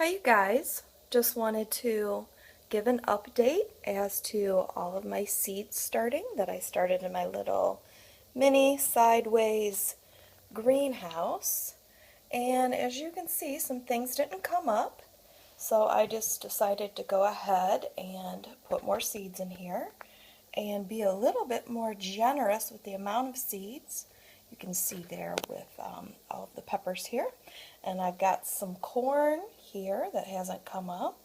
Hi you guys, just wanted to give an update as to all of my seeds starting that I started in my little mini sideways greenhouse. And as you can see, some things didn't come up, so I just decided to go ahead and put more seeds in here and be a little bit more generous with the amount of seeds. You can see there with all of the peppers here. And I've got some corn here that hasn't come up.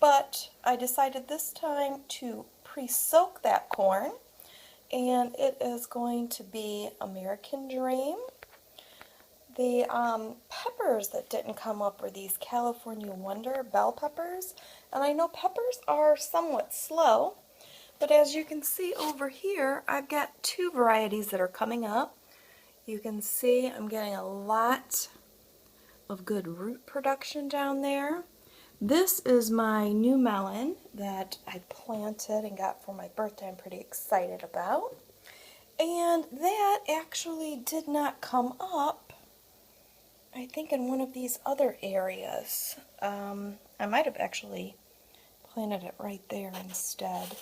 But I decided this time to pre-soak that corn. And it is going to be American Dream. The peppers that didn't come up were these California Wonder bell peppers. And I know peppers are somewhat slow. But as you can see over here, I've got two varieties that are coming up. You can see I'm getting a lot of good root production down there. This is my new melon that I planted and got for my birthday. I'm pretty excited about. And that actually did not come up, I think, in one of these other areas. I might have actually planted it right there instead.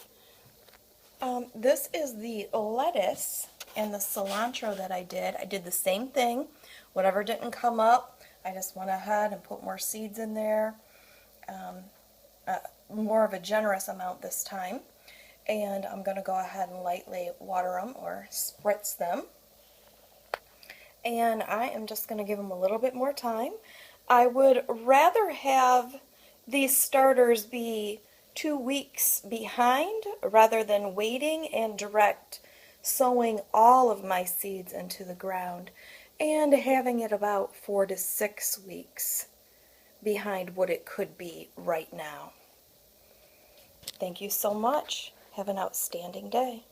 This is the lettuce and the cilantro that I did. I did the same thing. Whatever didn't come up, I just went ahead and put more seeds in there. More of a generous amount this time. And I'm going to go ahead and lightly water them or spritz them. And I am just going to give them a little bit more time. I would rather have these starters be 2 weeks behind rather than waiting and direct sowing all of my seeds into the ground and having it about 4 to 6 weeks behind what it could be right now. Thank you so much. Have an outstanding day.